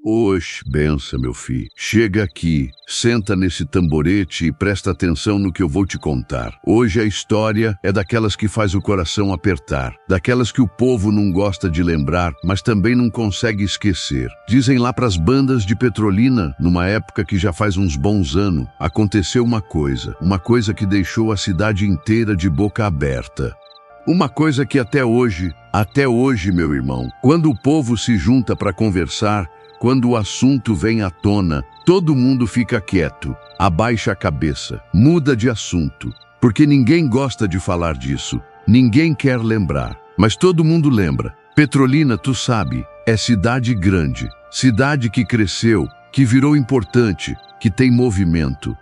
Oxe, benção, meu filho. Chega aqui, senta nesse tamborete e presta atenção no que eu vou te contar. Hoje a história é daquelas que faz o coração apertar, daquelas que o povo não gosta de lembrar, mas também não consegue esquecer. Dizem lá pras bandas de Petrolina, numa época que já faz uns bons anos, aconteceu uma coisa que deixou a cidade inteira de boca aberta. Uma coisa que até hoje, meu irmão, quando o povo se junta para conversar, quando o assunto vem à tona, todo mundo fica quieto, abaixa a cabeça, muda de assunto, porque ninguém gosta de falar disso, ninguém quer lembrar, mas todo mundo lembra. Petrolina, tu sabe, é cidade grande, cidade que cresceu, que virou importante, que tem movimento.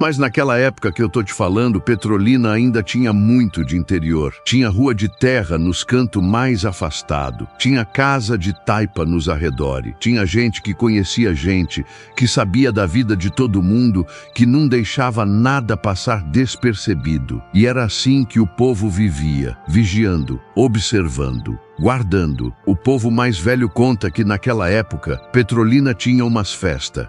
Mas naquela época que eu tô te falando, Petrolina ainda tinha muito de interior. Tinha rua de terra nos cantos mais afastados. Tinha casa de taipa nos arredores. Tinha gente que conhecia gente, que sabia da vida de todo mundo, que não deixava nada passar despercebido. E era assim que o povo vivia, vigiando, observando, guardando. O povo mais velho conta que naquela época, Petrolina tinha umas festas.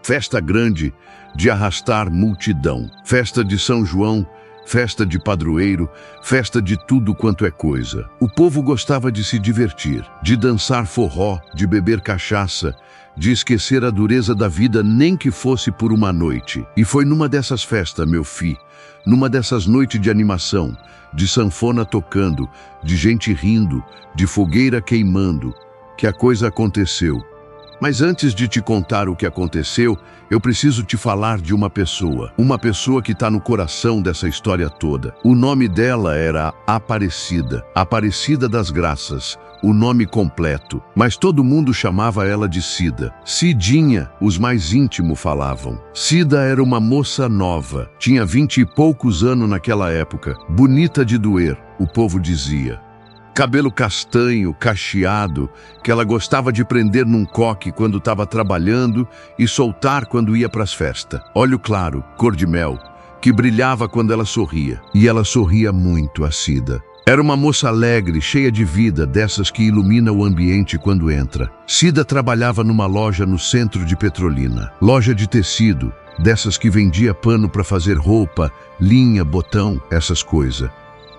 Festa grande, de arrastar multidão, festa de São João, festa de padroeiro, festa de tudo quanto é coisa. O povo gostava de se divertir, de dançar forró, de beber cachaça, de esquecer a dureza da vida, nem que fosse por uma noite. E foi numa dessas festas, meu fi, numa dessas noites de animação, de sanfona tocando, de gente rindo, de fogueira queimando, que a coisa aconteceu. Mas antes de te contar o que aconteceu, eu preciso te falar de uma pessoa que está no coração dessa história toda. O nome dela era Aparecida, Aparecida das Graças, o nome completo, mas todo mundo chamava ela de Cida. Cidinha, os mais íntimos falavam. Cida era uma moça nova, tinha 20 e poucos anos naquela época, bonita de doer, o povo dizia. Cabelo castanho, cacheado, que ela gostava de prender num coque quando estava trabalhando e soltar quando ia para as festas. Olho claro, cor de mel, que brilhava quando ela sorria. E ela sorria muito, a Cida. Era uma moça alegre, cheia de vida, dessas que ilumina o ambiente quando entra. Cida trabalhava numa loja no centro de Petrolina. Loja de tecido, dessas que vendia pano para fazer roupa, linha, botão, essas coisas.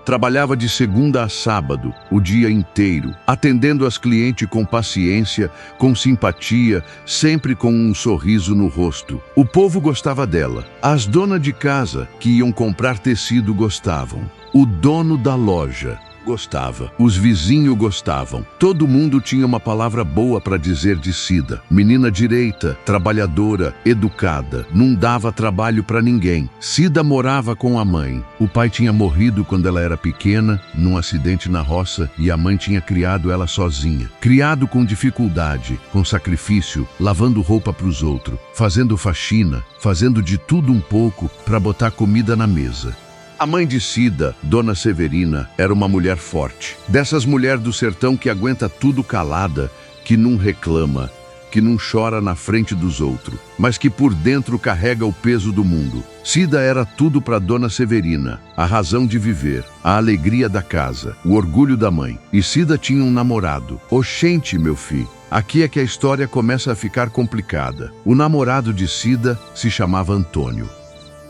Trabalhava de segunda a sábado, o dia inteiro, atendendo as clientes com paciência, com simpatia, sempre com um sorriso no rosto. O povo gostava dela. As donas de casa que iam comprar tecido gostavam. O dono da loja gostava. Os vizinhos gostavam. Todo mundo tinha uma palavra boa para dizer de Cida. Menina direita, trabalhadora, educada, não dava trabalho para ninguém. Cida morava com a mãe. O pai tinha morrido quando ela era pequena, num acidente na roça, e a mãe tinha criado ela sozinha. Criado com dificuldade, com sacrifício, lavando roupa para os outros, fazendo faxina, fazendo de tudo um pouco para botar comida na mesa. A mãe de Cida, Dona Severina, era uma mulher forte. Dessas mulheres do sertão que aguenta tudo calada, que não reclama, que não chora na frente dos outros, mas que por dentro carrega o peso do mundo. Cida era tudo para Dona Severina, a razão de viver, a alegria da casa, o orgulho da mãe. E Cida tinha um namorado. Oxente, meu filho, aqui é que a história começa a ficar complicada. O namorado de Cida se chamava Antônio.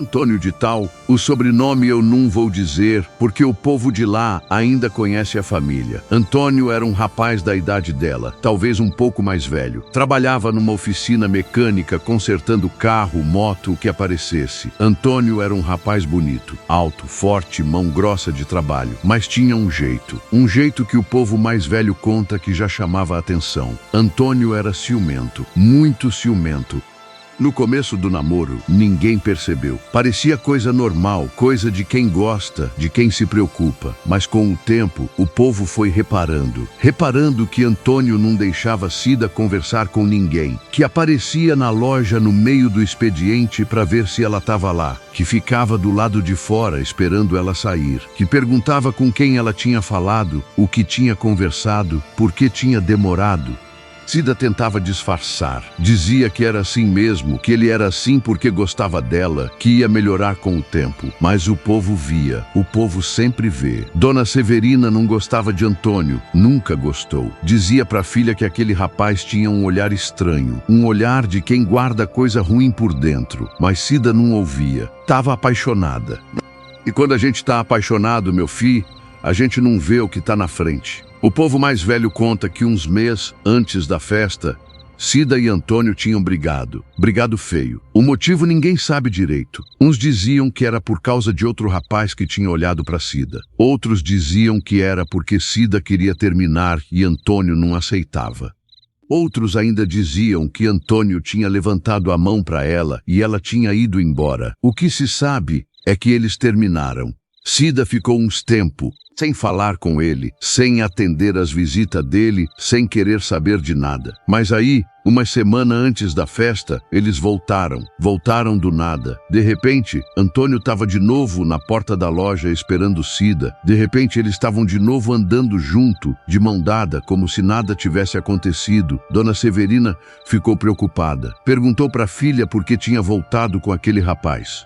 Antônio de tal, o sobrenome eu não vou dizer, porque o povo de lá ainda conhece a família. Antônio era um rapaz da idade dela, talvez um pouco mais velho. Trabalhava numa oficina mecânica, consertando carro, moto, o que aparecesse. Antônio era um rapaz bonito, alto, forte, mão grossa de trabalho, mas tinha um jeito que o povo mais velho conta que já chamava a atenção. Antônio era ciumento, muito ciumento. No começo do namoro, ninguém percebeu. Parecia coisa normal, coisa de quem gosta, de quem se preocupa. Mas com o tempo, o povo foi reparando que Antônio não deixava Cida conversar com ninguém, que aparecia na loja no meio do expediente para ver se ela estava lá, que ficava do lado de fora esperando ela sair, que perguntava com quem ela tinha falado, o que tinha conversado, por que tinha demorado. Cida tentava disfarçar. Dizia que era assim mesmo, que ele era assim porque gostava dela, que ia melhorar com o tempo. Mas o povo via, o povo sempre vê. Dona Severina não gostava de Antônio, nunca gostou. Dizia para a filha que aquele rapaz tinha um olhar estranho, um olhar de quem guarda coisa ruim por dentro. Mas Cida não ouvia. Estava apaixonada. E quando a gente está apaixonado, meu filho, a gente não vê o que está na frente. O povo mais velho conta que uns meses antes da festa, Cida e Antônio tinham brigado. Brigado feio. O motivo ninguém sabe direito. Uns diziam que era por causa de outro rapaz que tinha olhado para Cida. Outros diziam que era porque Cida queria terminar e Antônio não aceitava. Outros ainda diziam que Antônio tinha levantado a mão para ela e ela tinha ido embora. O que se sabe é que eles terminaram. Cida ficou uns tempos sem falar com ele, sem atender às visitas dele, sem querer saber de nada. Mas aí, uma semana antes da festa, eles voltaram do nada. De repente, Antônio estava de novo na porta da loja esperando Cida. De repente, eles estavam de novo andando junto, de mão dada, como se nada tivesse acontecido. Dona Severina ficou preocupada. Perguntou para a filha por que tinha voltado com aquele rapaz.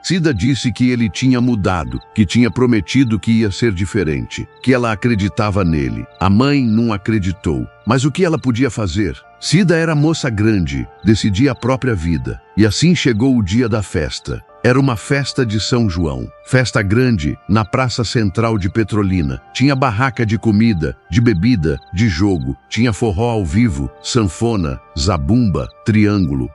Cida disse que ele tinha mudado, que tinha prometido que ia ser diferente, que ela acreditava nele. A mãe não acreditou. Mas o que ela podia fazer? Cida era moça grande, decidia a própria vida. E assim chegou o dia da festa. Era uma festa de São João. Festa grande, na Praça Central de Petrolina. Tinha barraca de comida, de bebida, de jogo. Tinha forró ao vivo, sanfona, zabumba, triângulo.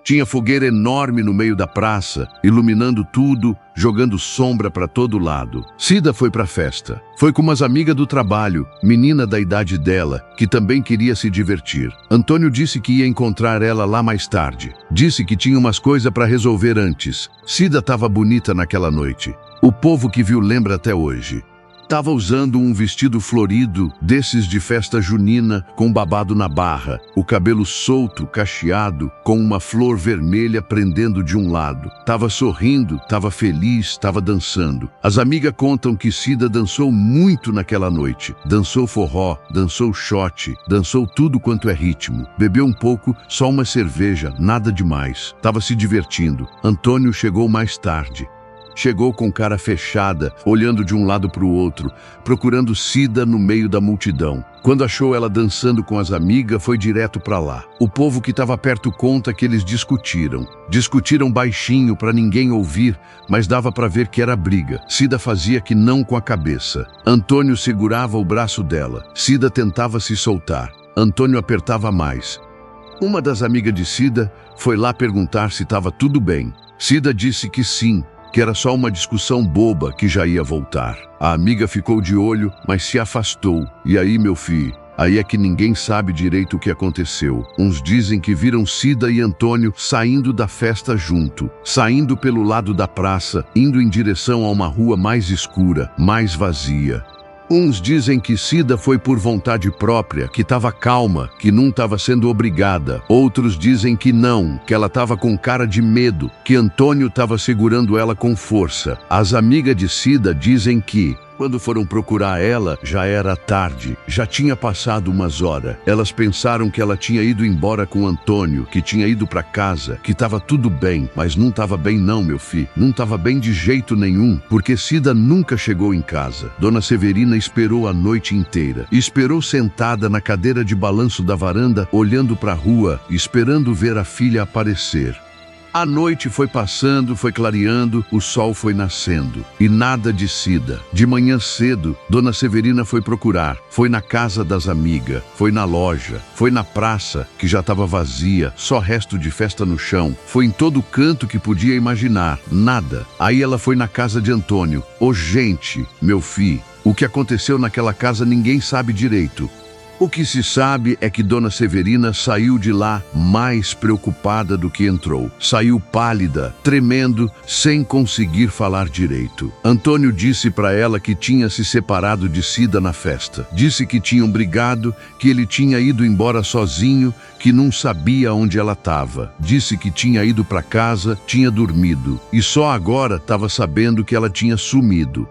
Tinha fogueira enorme no meio da praça, iluminando tudo, jogando sombra para todo lado. Cida foi para a festa. Foi com umas amigas do trabalho, menina da idade dela, que também queria se divertir. Antônio disse que ia encontrar ela lá mais tarde. Disse que tinha umas coisas para resolver antes. Cida estava bonita naquela noite. O povo que viu lembra até hoje. Estava usando um vestido florido, desses de festa junina, com babado na barra, o cabelo solto, cacheado, com uma flor vermelha prendendo de um lado. Estava sorrindo, estava feliz, estava dançando. As amigas contam que Cida dançou muito naquela noite. Dançou forró, dançou shot, dançou tudo quanto é ritmo. Bebeu um pouco, só uma cerveja, nada demais. Estava se divertindo. Antônio chegou mais tarde. Chegou com cara fechada, olhando de um lado para o outro, procurando Cida no meio da multidão. Quando achou ela dançando com as amigas, foi direto para lá. O povo que estava perto conta que eles discutiram. Discutiram baixinho para ninguém ouvir, mas dava para ver que era briga. Cida fazia que não com a cabeça. Antônio segurava o braço dela. Cida tentava se soltar. Antônio apertava mais. Uma das amigas de Cida foi lá perguntar se estava tudo bem. Cida disse que sim, que era só uma discussão boba que já ia voltar. A amiga ficou de olho, mas se afastou. E aí, meu filho, aí é que ninguém sabe direito o que aconteceu. Uns dizem que viram Cida e Antônio saindo da festa junto, saindo pelo lado da praça, indo em direção a uma rua mais escura, mais vazia. Uns dizem que Cida foi por vontade própria, que estava calma, que não estava sendo obrigada. Outros dizem que não, que ela estava com cara de medo, que Antônio estava segurando ela com força. As amigas de Cida dizem que, quando foram procurar ela, já era tarde, já tinha passado umas horas. Elas pensaram que ela tinha ido embora com Antônio, que tinha ido para casa, que estava tudo bem, mas não estava bem não, meu filho. Não estava bem de jeito nenhum, porque Cida nunca chegou em casa. Dona Severina esperou a noite inteira. Esperou sentada na cadeira de balanço da varanda, olhando para a rua, esperando ver a filha aparecer. A noite foi passando, foi clareando, o sol foi nascendo. E nada de Cida. De manhã cedo, Dona Severina foi procurar. Foi na casa das amigas, foi na loja, foi na praça, que já estava vazia, só resto de festa no chão. Foi em todo canto que podia imaginar. Nada. Aí ela foi na casa de Antônio. Ô, gente, meu filho, o que aconteceu naquela casa ninguém sabe direito. O que se sabe é que Dona Severina saiu de lá mais preocupada do que entrou. Saiu pálida, tremendo, sem conseguir falar direito. Antônio disse para ela que tinha se separado de Cida na festa. Disse que tinham brigado, que ele tinha ido embora sozinho, que não sabia onde ela estava. Disse que tinha ido para casa, tinha dormido. E só agora estava sabendo que ela tinha sumido.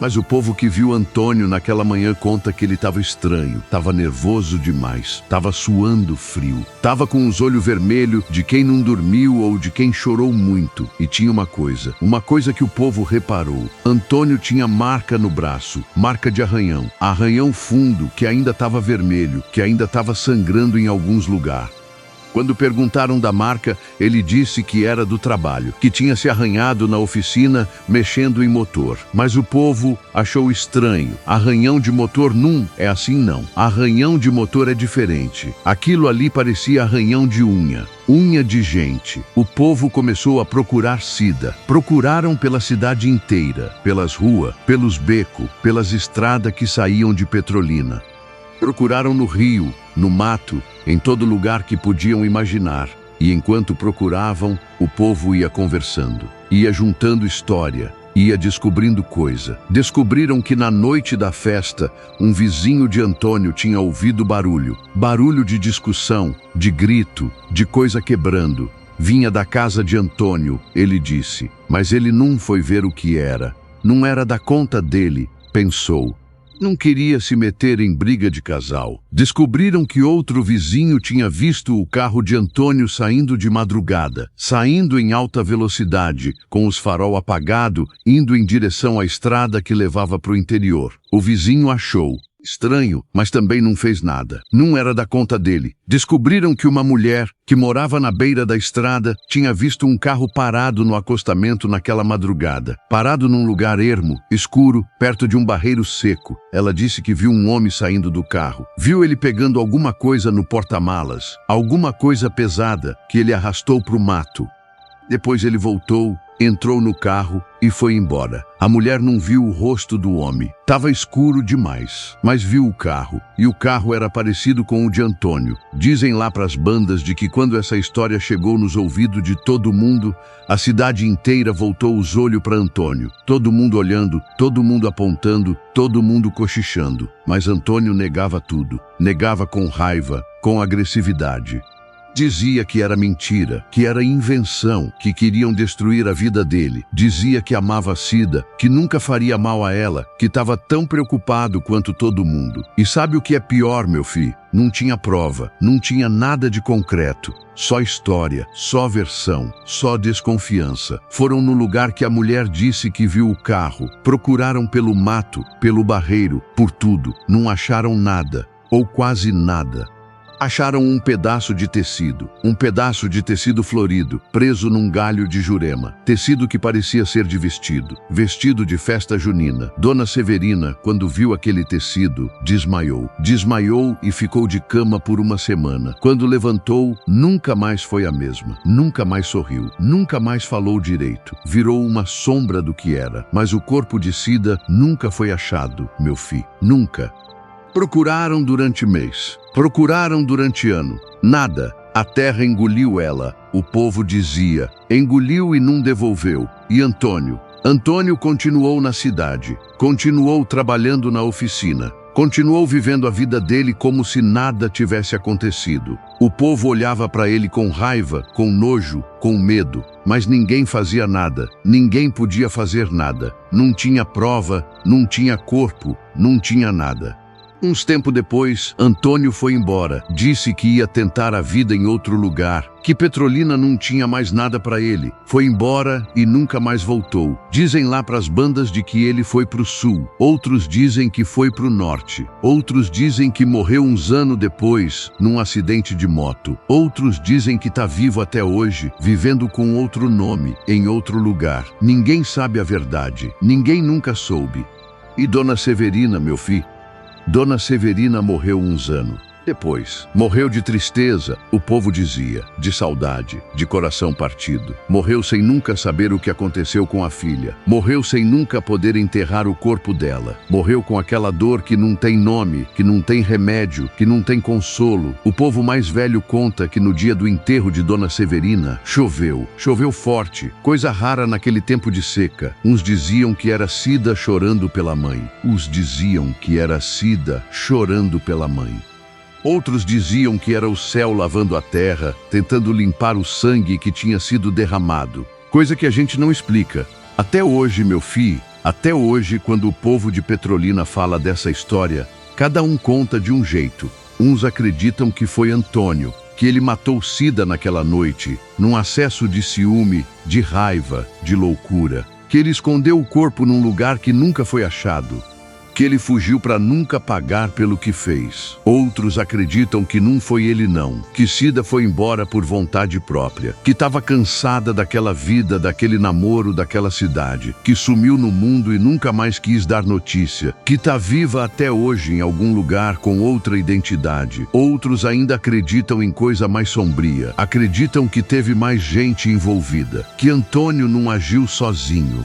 Mas o povo que viu Antônio naquela manhã conta que ele estava estranho, estava nervoso demais, estava suando frio, estava com os olhos vermelhos de quem não dormiu ou de quem chorou muito. E tinha uma coisa que o povo reparou. Antônio tinha marca no braço, marca de arranhão fundo que ainda estava vermelho, que ainda estava sangrando em alguns lugares. Quando perguntaram da marca, ele disse que era do trabalho, que tinha se arranhado na oficina mexendo em motor. Mas o povo achou estranho. Arranhão de motor não é assim não. Arranhão de motor é diferente. Aquilo ali parecia arranhão de unha. Unha de gente. O povo começou a procurar Cida. Procuraram pela cidade inteira, pelas ruas, pelos becos, pelas estradas que saíam de Petrolina. Procuraram no rio, no mato, em todo lugar que podiam imaginar. E enquanto procuravam, o povo ia conversando, ia juntando história, ia descobrindo coisa. Descobriram que na noite da festa, um vizinho de Antônio tinha ouvido barulho. Barulho de discussão, de grito, de coisa quebrando. Vinha da casa de Antônio, ele disse. Mas ele não foi ver o que era. Não era da conta dele, pensou. Não queria se meter em briga de casal. Descobriram que outro vizinho tinha visto o carro de Antônio saindo de madrugada, saindo em alta velocidade, com os farol apagado, indo em direção à estrada que levava para o interior. O vizinho achou estranho, mas também não fez nada. Não era da conta dele. Descobriram que uma mulher, que morava na beira da estrada, tinha visto um carro parado no acostamento naquela madrugada. Parado num lugar ermo, escuro, perto de um barreiro seco. Ela disse que viu um homem saindo do carro. Viu ele pegando alguma coisa no porta-malas. Alguma coisa pesada que ele arrastou para o mato. Depois ele voltou, entrou no carro e foi embora. A mulher não viu o rosto do homem. Estava escuro demais, mas viu o carro. E o carro era parecido com o de Antônio. Dizem lá para as bandas de que quando essa história chegou nos ouvidos de todo mundo, a cidade inteira voltou os olhos para Antônio. Todo mundo olhando, todo mundo apontando, todo mundo cochichando. Mas Antônio negava tudo. Negava com raiva, com agressividade. Dizia que era mentira, que era invenção, que queriam destruir a vida dele. Dizia que amava Cida, que nunca faria mal a ela, que estava tão preocupado quanto todo mundo. E sabe o que é pior, meu filho? Não tinha prova, não tinha nada de concreto. Só história, só versão, só desconfiança. Foram no lugar que a mulher disse que viu o carro. Procuraram pelo mato, pelo barreiro, por tudo. Não acharam nada, ou quase nada. Acharam um pedaço de tecido florido, preso num galho de jurema. Tecido que parecia ser de vestido de festa junina. Dona Severina, quando viu aquele tecido, desmaiou. Desmaiou e ficou de cama por uma semana. Quando levantou, nunca mais foi a mesma. Nunca mais sorriu. Nunca mais falou direito. Virou uma sombra do que era. Mas o corpo de Cida nunca foi achado, meu filho. Nunca. Procuraram durante mês. Procuraram durante ano. Nada. A terra engoliu ela. O povo dizia. Engoliu e não devolveu. E Antônio? Antônio continuou na cidade. Continuou trabalhando na oficina. Continuou vivendo a vida dele como se nada tivesse acontecido. O povo olhava para ele com raiva, com nojo, com medo. Mas ninguém fazia nada. Ninguém podia fazer nada. Não tinha prova, não tinha corpo, não tinha nada. Uns tempo depois, Antônio foi embora. Disse que ia tentar a vida em outro lugar, que Petrolina não tinha mais nada para ele. Foi embora e nunca mais voltou. Dizem lá para as bandas de que ele foi para o sul. Outros dizem que foi para o norte. Outros dizem que morreu uns anos depois, num acidente de moto. Outros dizem que está vivo até hoje, vivendo com outro nome, em outro lugar. Ninguém sabe a verdade. Ninguém nunca soube. E Dona Severina, meu filho? Dona Severina morreu uns anos depois. Morreu de tristeza, o povo dizia, de saudade, de coração partido. Morreu sem nunca saber o que aconteceu com a filha. Morreu sem nunca poder enterrar o corpo dela. Morreu com aquela dor que não tem nome, que não tem remédio, que não tem consolo. O povo mais velho conta que no dia do enterro de Dona Severina, choveu. Choveu forte, coisa rara naquele tempo de seca. Uns diziam que era Cida chorando pela mãe. Uns diziam que era Cida chorando pela mãe. Outros diziam que era o céu lavando a terra, tentando limpar o sangue que tinha sido derramado. Coisa que a gente não explica. Até hoje, meu filho, Até hoje, quando o povo de Petrolina fala dessa história, cada um conta de um jeito. Uns acreditam que foi Antônio, que ele matou Cida naquela noite, num acesso de ciúme, de raiva, de loucura, que ele escondeu o corpo num lugar que nunca foi achado, que ele fugiu para nunca pagar pelo que fez. Outros acreditam que não foi ele não, que Cida foi embora por vontade própria, que estava cansada daquela vida, daquele namoro, daquela cidade, que sumiu no mundo e nunca mais quis dar notícia, que está viva até hoje em algum lugar com outra identidade. Outros ainda acreditam em coisa mais sombria, acreditam que teve mais gente envolvida, que Antônio não agiu sozinho,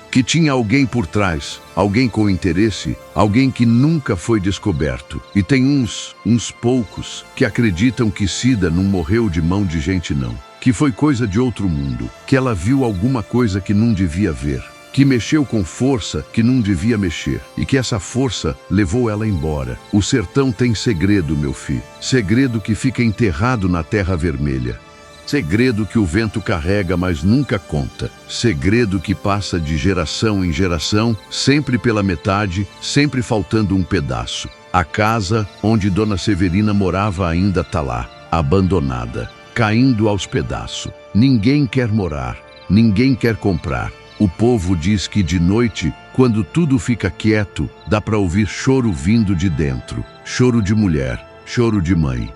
que tinha alguém por trás, alguém com interesse, alguém que nunca foi descoberto. E tem uns poucos, que acreditam que Cida não morreu de mão de gente não, que foi coisa de outro mundo, que ela viu alguma coisa que não devia ver, que mexeu com força que não devia mexer, e que essa força levou ela embora. O sertão tem segredo, meu filho, segredo que fica enterrado na terra vermelha. Segredo que o vento carrega, mas nunca conta. Segredo que passa de geração em geração, sempre pela metade, sempre faltando um pedaço. A casa onde Dona Severina morava ainda está lá, abandonada, caindo aos pedaços. Ninguém quer morar, ninguém quer comprar. O povo diz que de noite, quando tudo fica quieto, dá para ouvir choro vindo de dentro. Choro de mulher, choro de mãe.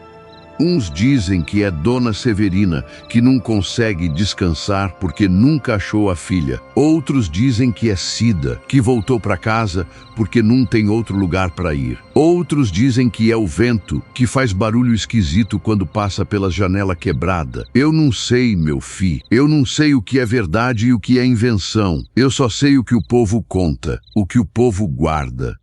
Uns dizem que é Dona Severina, que não consegue descansar porque nunca achou a filha. Outros dizem que é Cida, que voltou para casa porque não tem outro lugar para ir. Outros dizem que é o vento, que faz barulho esquisito quando passa pela janela quebrada. Eu não sei, meu filho. Eu não sei o que é verdade e o que é invenção. Eu só sei o que o povo conta, o que o povo guarda,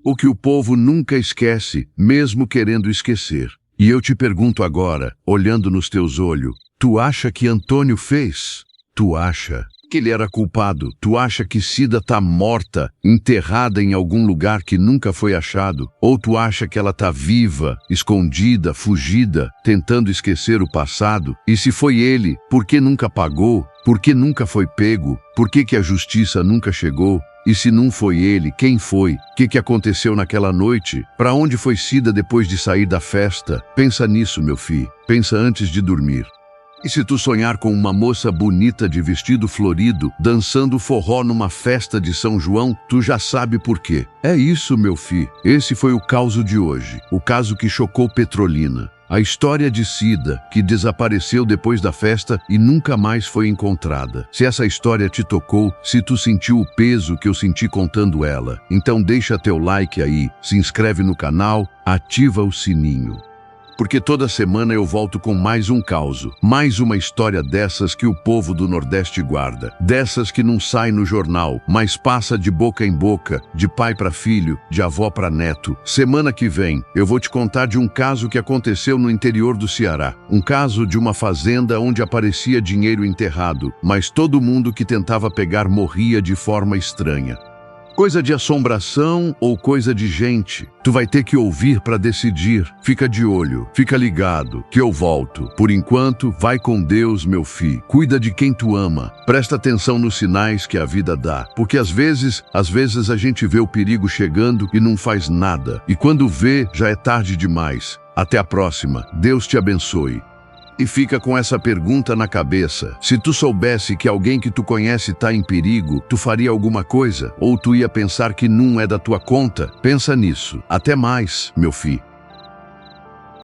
o que o povo nunca esquece, mesmo querendo esquecer. E eu te pergunto agora, olhando nos teus olhos, tu acha que Antônio fez? Tu acha que ele era culpado? Tu acha que Cida tá morta, enterrada em algum lugar que nunca foi achado? Ou tu acha que ela tá viva, escondida, fugida, tentando esquecer o passado? E se foi ele, por que nunca pagou? Por que nunca foi pego? Por que a justiça nunca chegou? E se não foi ele, quem foi? O que aconteceu naquela noite? Para onde foi Cida depois de sair da festa? Pensa nisso, meu filho. Pensa antes de dormir. E se tu sonhar com uma moça bonita de vestido florido, dançando forró numa festa de São João, tu já sabe por quê. É isso, meu filho. Esse foi o caso de hoje. O caso que chocou Petrolina. A história de Cida, que desapareceu depois da festa e nunca mais foi encontrada. Se essa história te tocou, se tu sentiu o peso que eu senti contando ela, então deixa teu like aí, se inscreve no canal, ativa o sininho. Porque toda semana eu volto com mais um caso, mais uma história dessas que o povo do Nordeste guarda, dessas que não sai no jornal, mas passa de boca em boca, de pai para filho, de avó para neto. Semana que vem eu vou te contar de um caso que aconteceu no interior do Ceará, um caso de uma fazenda onde aparecia dinheiro enterrado, mas todo mundo que tentava pegar morria de forma estranha. Coisa de assombração ou coisa de gente? Tu vai ter que ouvir para decidir. Fica de olho, fica ligado, que eu volto. Por enquanto, vai com Deus, meu filho. Cuida de quem tu ama. Presta atenção nos sinais que a vida dá. Porque às vezes a gente vê o perigo chegando e não faz nada. E quando vê, já é tarde demais. Até a próxima. Deus te abençoe. E fica com essa pergunta na cabeça. Se tu soubesse que alguém que tu conhece tá em perigo, tu faria alguma coisa? Ou tu ia pensar que não é da tua conta? Pensa nisso. Até mais, meu filho.